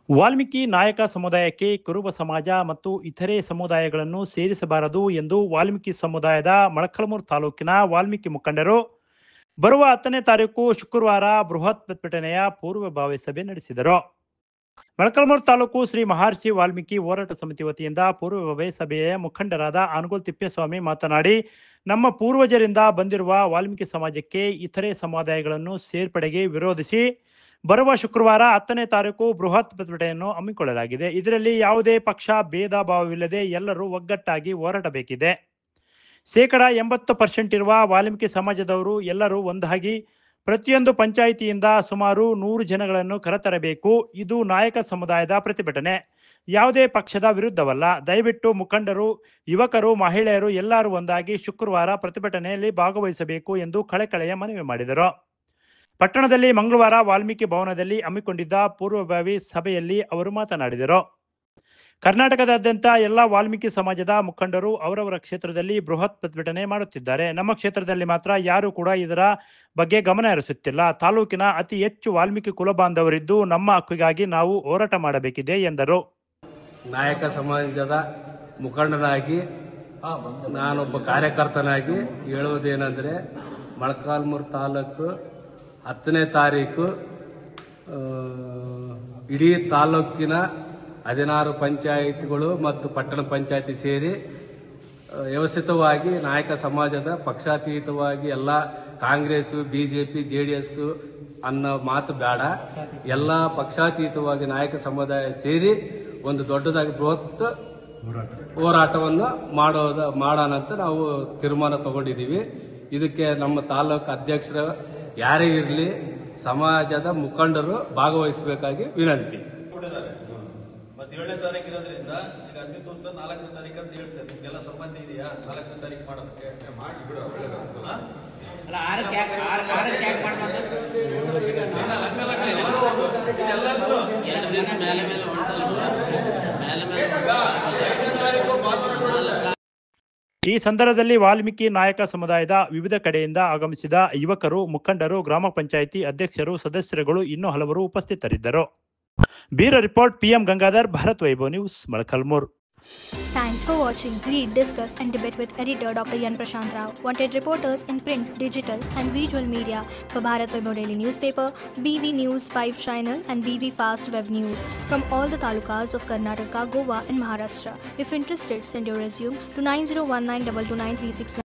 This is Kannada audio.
ವಾಲ್ಮೀಕಿ ನಾಯಕ ಸಮುದಾಯಕ್ಕೆ ಕುರುಬ ಸಮಾಜ ಮತ್ತು ಇತರೆ ಸಮುದಾಯಗಳನ್ನು ಸೇರಿಸಬಾರದು ಎಂದು ವಾಲ್ಮೀಕಿ ಸಮುದಾಯದ ಮೊಳಕಾಲ್ಮೂರು ತಾಲೂಕಿನ ವಾಲ್ಮೀಕಿ ಮುಖಂಡರು ಬರುವ 10ನೇ ತಾರೀಕು ಶುಕ್ರವಾರ ಬೃಹತ್ ಪ್ರತಿಭಟನೆಯ ಪೂರ್ವಭಾವಿ ಸಭೆ ನಡೆಸಿದರು. ಮೊಳಕಾಲ್ಮೂರು ತಾಲೂಕು ಶ್ರೀ ಮಹರ್ಷಿ ವಾಲ್ಮೀಕಿ ಹೋರಾಟ ಸಮಿತಿ ವತಿಯಿಂದ ಪೂರ್ವಭಾವಿ ಸಭೆಯ ಮುಖಂಡರಾದ ಆನಗೋಲ್ ತಿಪ್ಪೇಸ್ವಾಮಿ ಮಾತನಾಡಿ, ನಮ್ಮ ಪೂರ್ವಜರಿಂದ ಬಂದಿರುವ ವಾಲ್ಮೀಕಿ ಸಮಾಜಕ್ಕೆ ಇತರೆ ಸಮುದಾಯಗಳನ್ನು ಸೇರ್ಪಡೆಗೆ ವಿರೋಧಿಸಿ ಬರುವ ಶುಕ್ರವಾರ 10ನೇ ತಾರೀಕು ಬೃಹತ್ ಪ್ರತಿಭಟನೆಯನ್ನು ಹಮ್ಮಿಕೊಳ್ಳಲಾಗಿದೆ. ಇದರಲ್ಲಿ ಯಾವುದೇ ಪಕ್ಷ ಭೇದ ಭಾವವಿಲ್ಲದೆ ಎಲ್ಲರೂ ಒಗ್ಗಟ್ಟಾಗಿ ಹೋರಾಡಬೇಕಿದೆ. 80% ಇರುವ ವಾಲ್ಮೀಕಿ ಸಮಾಜದವರು ಎಲ್ಲರೂ ಒಂದಾಗಿ ಪ್ರತಿಯೊಂದು ಪಂಚಾಯಿತಿಯಿಂದ ಸುಮಾರು 100 ಜನಗಳನ್ನು ಕರೆತರಬೇಕು. ಇದು ನಾಯಕ ಸಮುದಾಯದ ಪ್ರತಿಭಟನೆ, ಯಾವುದೇ ಪಕ್ಷದ ವಿರುದ್ಧವಲ್ಲ. ದಯವಿಟ್ಟು ಮುಖಂಡರು, ಯುವಕರು, ಮಹಿಳೆಯರು ಎಲ್ಲರೂ ಒಂದಾಗಿ ಶುಕ್ರವಾರ ಪ್ರತಿಭಟನೆಯಲ್ಲಿ ಭಾಗವಹಿಸಬೇಕು ಎಂದು ಕಳಕಳಿಯ ಮನವಿ ಮಾಡಿದರು. ಪಟ್ಟಣದಲ್ಲಿ ಮಂಗಳವಾರ ವಾಲ್ಮೀಕಿ ಭವನದಲ್ಲಿ ಹಮ್ಮಿಕೊಂಡಿದ್ದ ಪೂರ್ವಭಾವಿ ಸಭೆಯಲ್ಲಿ ಅವರು ಮಾತನಾಡಿದರು. ಕರ್ನಾಟಕದಾದ್ಯಂತ ಎಲ್ಲ ವಾಲ್ಮೀಕಿ ಸಮಾಜದ ಮುಖಂಡರು ಅವರವರ ಕ್ಷೇತ್ರದಲ್ಲಿ ಬೃಹತ್ ಪ್ರತಿಭಟನೆ ಮಾಡುತ್ತಿದ್ದಾರೆ. ನಮ್ಮ ಕ್ಷೇತ್ರದಲ್ಲಿ ಮಾತ್ರ ಯಾರು ಕೂಡ ಇದರ ಬಗ್ಗೆ ಗಮನ ಹರಿಸುತ್ತಿಲ್ಲ. ತಾಲೂಕಿನ ಅತಿ ಹೆಚ್ಚು ವಾಲ್ಮೀಕಿ ಕುಲಬಾಂಧವರಿದ್ದು ನಮ್ಮ ಹಕ್ಕಿಗಾಗಿ ನಾವು ಹೋರಾಟ ಮಾಡಬೇಕಿದೆ ಎಂದರು. ನಾಯಕ ಸಮಾಜದ ಮುಖಂಡನಾಗಿ ನಾನೊಬ್ಬ ಕಾರ್ಯಕರ್ತನಾಗಿ ಹೇಳುವುದೇನೆಂದರೆ, ಮೊಳಕಾಲ್ಮೂರು ತಾಲೂಕು 10ನೇ ತಾರೀಕು ಇಡೀ ತಾಲೂಕಿನ 16 ಪಂಚಾಯಿತಿಗಳು ಮತ್ತು ಪಟ್ಟಣ ಪಂಚಾಯಿತಿ ಸೇರಿ ವ್ಯವಸ್ಥಿತವಾಗಿ ನಾಯಕ ಸಮಾಜದ ಪಕ್ಷಾತೀತವಾಗಿ ಎಲ್ಲ ಕಾಂಗ್ರೆಸ್, ಬಿಜೆಪಿ, JDS ಅನ್ನೋ ಮಾತು ಬೇಡ, ಎಲ್ಲ ಪಕ್ಷಾತೀತವಾಗಿ ನಾಯಕ ಸಮುದಾಯ ಸೇರಿ ಒಂದು ದೊಡ್ಡದಾಗಿ ಬೃಹತ್ ಹೋರಾಟವನ್ನು ಮಾಡೋಣ ಅಂತ ನಾವು ತೀರ್ಮಾನ ತಗೊಂಡಿದ್ದೀವಿ. ಇದಕ್ಕೆ ನಮ್ಮ ತಾಲೂಕು ಅಧ್ಯಕ್ಷರು ಯಾರೇ ಇರಲಿ ಸಮಾಜದ ಮುಖಂಡರು ಭಾಗವಹಿಸಬೇಕಾಗಿ ವಿನಂತಿ. 7ನೇ ತಾರೀಕು ಇರೋದ್ರಿಂದ ಈಗ ಅತಿಥೂತ 4ನೇ ತಾರೀಕು ಅಂತ ಹೇಳ್ತಾರೆ. ನಿಮ್ಗೆಲ್ಲ ಸಂಬಂಧ ಇದೆಯಾ 4ನೇ ತಾರೀಕು ಮಾಡೋದಕ್ಕೆ? ಮಾಡಿಬಿಡು. ಈ ಸಂದರ್ಭದಲ್ಲಿ ವಾಲ್ಮೀಕಿ ನಾಯಕ ಸಮುದಾಯದ ವಿವಿಧ ಕಡೆಯಿಂದ ಆಗಮಿಸಿದ ಯುವಕರು, ಮುಖಂಡರು, ಗ್ರಾಮ ಪಂಚಾಯಿತಿ ಅಧ್ಯಕ್ಷರು, ಸದಸ್ಯರುಗಳು ಇನ್ನೂ ಹಲವರು ಉಪಸ್ಥಿತರಿದ್ದರು. Bureau report, PM Gangadhar, Bharat Vaibhav news, Molakalmuru. Thanks for watching. Read, discuss and debate with editor Dr. Yan Prashant Rao. Wanted reporters in print, digital and visual media for Bharat Vaibhav Daily Newspaper, BV News 5 Channel and BV Fast Web News from all the talukas of Karnataka, Goa and Maharashtra. If interested, send your resume to 9019229369.